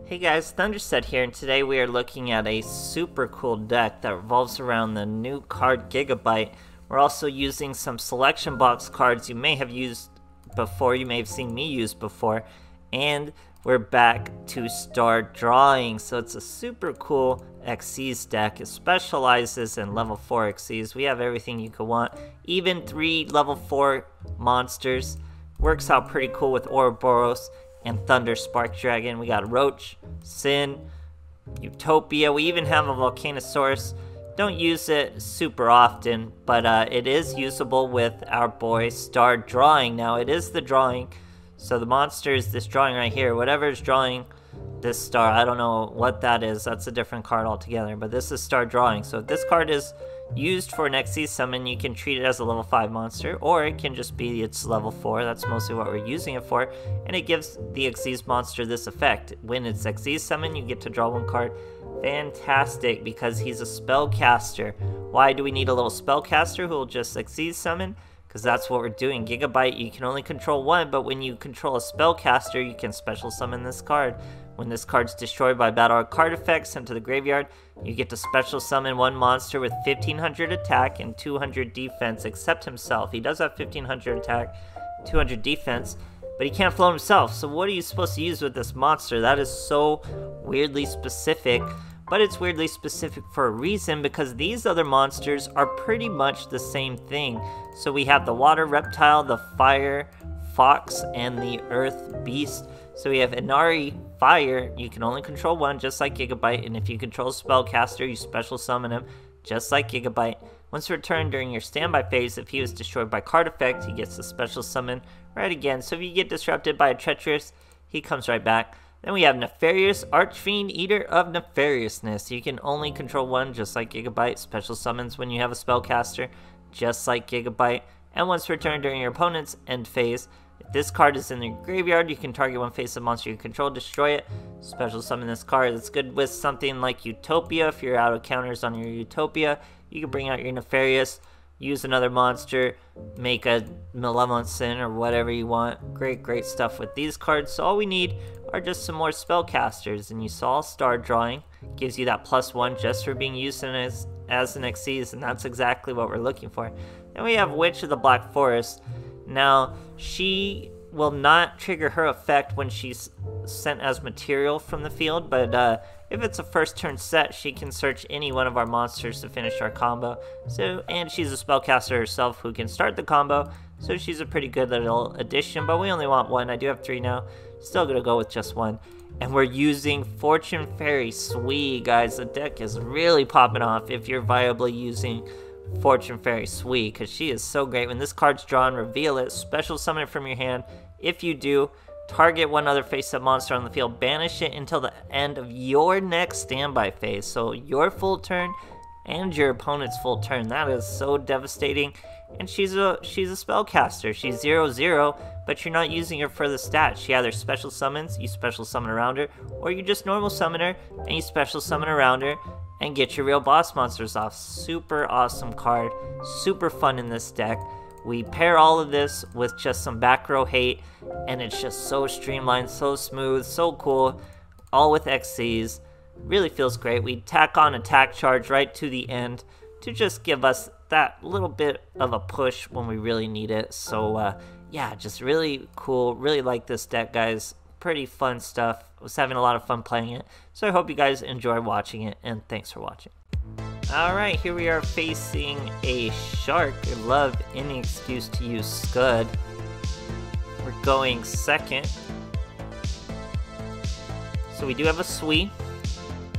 Hey guys, Thunderstud here, and today we are looking at a super cool deck that revolves around the new card Jigabyte. We're also using some selection box cards you may have used before, you may have seen me use before, and we're back to start drawing. So it's a super cool Xyzs deck. It specializes in level 4 Xyzs. We have everything you could want, even 3 level 4 monsters. Works out pretty cool with Ouroboros and Thunder Spark Dragon. We got Roach, Sin, Utopia. We even have a Volcanosaurus. Don't use it super often, but it is usable with our boy Star Drawing. Now it is the drawing, so the monster is this drawing right here. Whatever is drawing this star, I don't know what that is. That's a different card altogether, but this is Star Drawing. So if this card is used for an Xyz summon, you can treat it as a level 5 monster, or it can just be its level 4. That's mostly what we're using it for, and it gives the Xyz monster this effect. When it's Xyz summon, you get to draw 1 card. Fantastic, because he's a spellcaster. Why do we need a little spellcaster who will just Xyz summon? Because that's what we're doing. Jigabyte, you can only control 1, but when you control a spellcaster, you can special summon this card. When this card's destroyed by battle or card effects sent to the graveyard, you get to special summon 1 monster with 1500 attack and 200 defense, except himself. He does have 1500 attack, 200 defense, but he can't float himself. So what are you supposed to use with this monster? That is so weirdly specific, but it's weirdly specific for a reason, because these other monsters are pretty much the same thing. So we have the water reptile, the fire fox, and the earth beast. So we have Inari Fire. You can only control 1, just like Jigabyte, and if you control a spellcaster, you special summon him, just like Jigabyte. Once returned during your standby phase, if he was destroyed by card effect, he gets the special summon right again. So if you get disrupted by a treacherous, he comes right back. Then we have Nefarious Archfiend, Eater of Nefariousness. You can only control 1, just like Jigabyte. Special summons when you have a spellcaster, just like Jigabyte. And once returned during your opponent's end phase, if this card is in your graveyard, you can target 1 face of monster you control, destroy it, special summon this card. It's good with something like Utopia. If you're out of counters on your Utopia, you can bring out your Nefarious, use another monster, make a Malevolent Sin or whatever you want. Great stuff with these cards. So all we need are just some more spellcasters, and you saw Star Drawing gives you that +1 just for being used as an Xyz, and that's exactly what we're looking for. Then we have Witch of the Black Forest. Now, she will not trigger her effect when she's sent as material from the field, but if it's a first turn set, she can search any one of our monsters to finish our combo. And she's a spellcaster herself who can start the combo, so she's a pretty good little addition, but we only want 1. I do have 3 now. Still gonna go with just 1. And we're using Fortune Fairy. Sweet, guys. The deck is really popping off if you're viably using Fortune Fairy Sweet, because she is so great. When this card's drawn, reveal it, special summon it from your hand. If you do, target 1 other face-up monster on the field, banish it until the end of your next standby phase. So your full turn and your opponent's full turn. That is so devastating. And she's a spellcaster. She's 0/0, but you're not using her for the stats. She either special summons, you special summon around her, or you just normal summon her and you special summon around her and get your real boss monsters off. Super awesome card, super fun in this deck. We pair all of this with just some back row hate, and it's just so streamlined, so smooth, so cool, all with Xyz. Really feels great. We tack on attack charge right to the end to just give us that little bit of a push when we really need it. So yeah, just really cool. Really like this deck, guys. Pretty fun stuff. I was having a lot of fun playing it, so I hope you guys enjoy watching it, and thanks for watching. Alright, here we are facing a shark. I love any excuse to use Scud. We're going second. So we do have a Sui.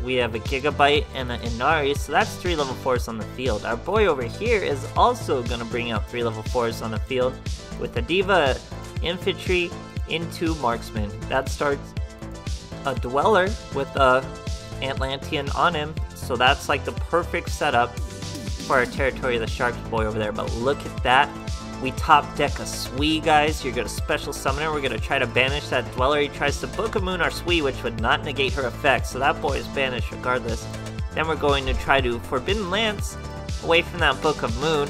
We have a Jigabyte and an Inari, so that's 3 level 4s on the field. Our boy over here is also going to bring out 3 level 4s on the field with a Diva Infantry into Marksman. That starts a Dweller with a Atlantean on him, so that's like the perfect setup for our Territory of the Sharks boy over there. But look at that. We top deck a Sui, guys. You're going to special summon her. We're going to try to banish that Dweller. He tries to Book of Moon our Sui, which would not negate her effect, so that boy is banished regardless. Then we're going to try to Forbidden Lance away from that Book of Moon.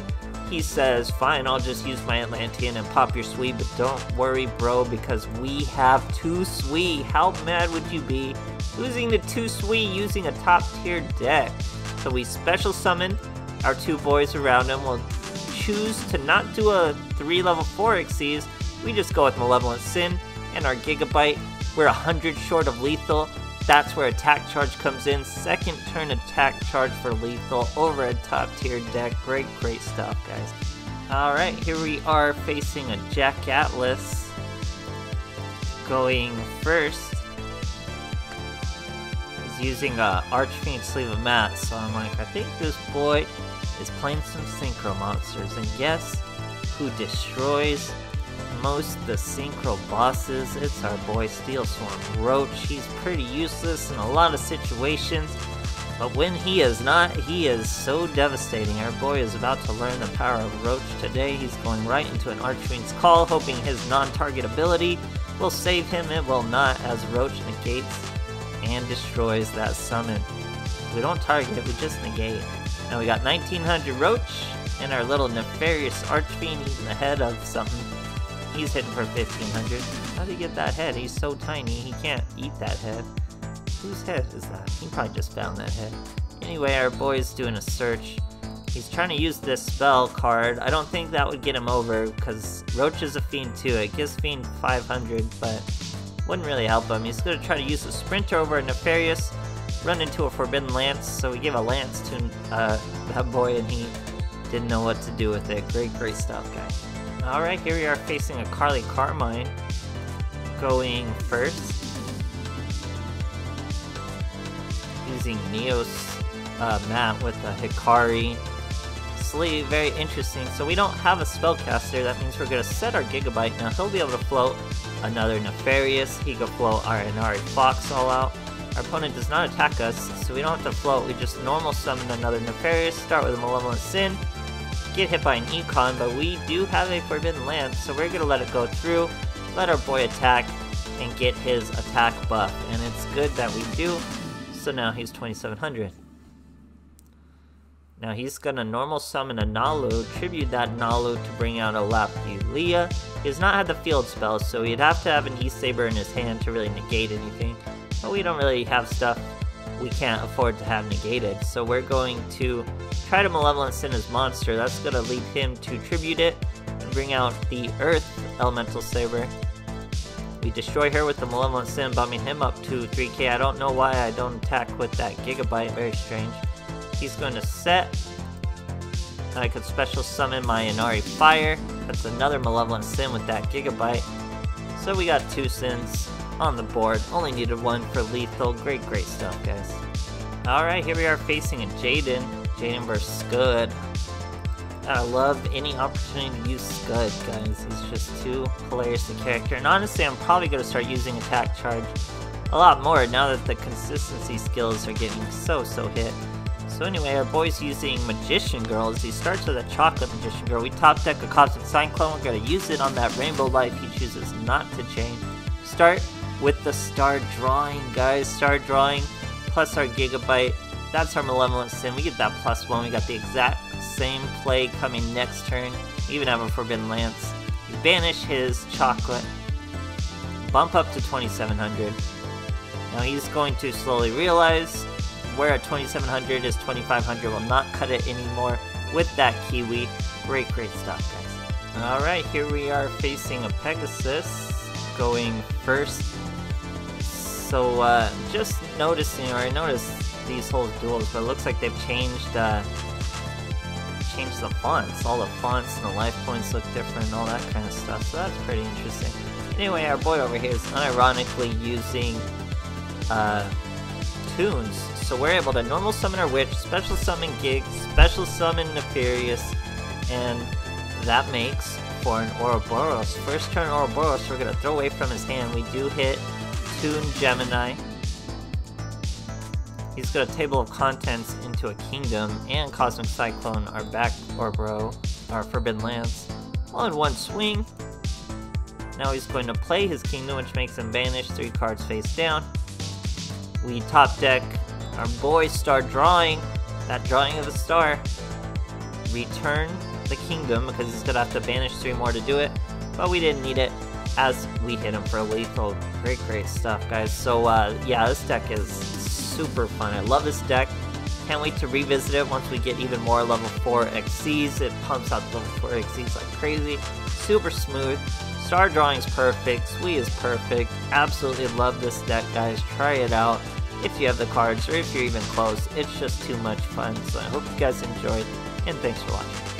He says, fine, I'll just use my Atlantean and pop your Sui, but don't worry, bro, because we have 2 Sui. How mad would you be losing to 2 Sui using a top tier deck? So we special summon our 2 boys around him. We'll choose to not do a 3 level 4 Xyzs. We just go with Malevolent Sin and our Jigabyte. We're 100 short of lethal. That's where attack charge comes in. Second turn attack charge for lethal over a top tier deck. Great stuff, guys. Alright, here we are facing a Jack Atlas. Going first. He's using a Archfiend Sleeve of Mat, so I'm like, I think this boy is playing some Synchro monsters. And guess who destroys most of the Synchro bosses? It's our boy Steel Swarm Roach. He's pretty useless in a lot of situations, but when he is not, he is so devastating. Our boy is about to learn the power of Roach today. He's going right into an Archfiend's Call, hoping his non-target ability will save him. It will not, as Roach negates and destroys that summon. We don't target it, we just negate. Now we got 1900 Roach, and our little nefarious Archfiend, he's in the head of something. He's hitting for 1500. How'd he get that head? He's so tiny, he can't eat that head. Whose head is that? He probably just found that head. Anyway, our boy's doing a search. He's trying to use this spell card. I don't think that would get him over, because Roach is a Fiend too. It gives Fiend 500, but wouldn't really help him. He's going to try to use a Sprinter over a Nefarious, run into a Forbidden Lance, so we gave a Lance to that boy, and he didn't know what to do with it. Great stuff, guys. Alright, here we are facing a Carly Carmine. Going first. Using Neos Mat with a Hikari sleeve. Very interesting. So we don't have a spellcaster. That means we're going to set our Jigabyte. Now he'll be able to float another Nefarious. He can float our Inari Fox all out. Our opponent does not attack us, so we don't have to float. We just normal summon another Nefarious. Start with a Malevolent Sin. Get hit by an Econ, but we do have a Forbidden Lance, so we're going to let it go through, let our boy attack, and get his attack buff. And it's good that we do, so now he's 2700. Now he's going to normal summon a Nalu, tribute that Nalu to bring out a Lapulia. He has not had the field spell, so he'd have to have an E-Saber in his hand to really negate anything. But we don't really have stuff we can't afford to have negated, so we're going to try to Malevolent Sin his monster. That's going to lead him to tribute it and bring out the Earth Elemental Saber. We destroy her with the Malevolent Sin, bumping him up to 3k. I don't know why I don't attack with that Jigabyte, very strange. He's going to set. I could special summon my Inari Fire. That's another Malevolent Sin with that Jigabyte. So we got 2 sins on the board. Only needed 1 for lethal. Great stuff, guys. Alright, here we are facing a Jaden. Jaden vs. Scud. I love any opportunity to use Scud, guys. He's just too hilarious a character. And honestly, I'm probably going to start using attack charge a lot more now that the consistency skills are getting so hit. So anyway, our boy's using Magician Girl. As he starts with a Chocolate Magician Girl. We top deck a Cosmic Cyclone. We're going to use it on that Rainbow Life he chooses not to chain. Start with the Star Drawing, guys. Star Drawing plus our Jigabyte. That's our Malevolent Sin. We get that +1. We got the exact same play coming next turn. We even have a Forbidden Lance. We banish his Chocolate. Bump up to 2700. Now he's going to slowly realize where at 2700 is 2500. Will not cut it anymore with that Kiwi. Great stuff, guys. Alright, here we are facing a Pegasus. Going first. So just noticing, or I noticed these whole duels, but it looks like they've changed the fonts. All the fonts and the life points look different and all that kind of stuff, so that's pretty interesting. Anyway, our boy over here is unironically using tunes, so we're able to normal summon our Witch, special summon Gig, special summon Nefarious, and that makes for an Ouroboros. First turn Ouroboros, we're going to throw away from his hand. We do hit Toon Gemini. He's got a Table of Contents into a Kingdom, and Cosmic Cyclone, our back Ouroboros, our Forbidden Lance, all in one swing. Now he's going to play his Kingdom, which makes him banish 3 cards face down. We top deck our boy Star Drawing, that drawing of a star. Return the kingdom because he's gonna have to banish 3 more to do it, but we didn't need it as we hit him for lethal. Great stuff, guys. So yeah, this deck is super fun. I love this deck. Can't wait to revisit it once we get even more level 4 Xyzs. It pumps out level 4 Xyzs like crazy. Super smooth. Star drawing's perfect. Sui is perfect. Absolutely love this deck, guys. Try it out if you have the cards or if you're even close. It's just too much fun. So I hope you guys enjoyed, and thanks for watching.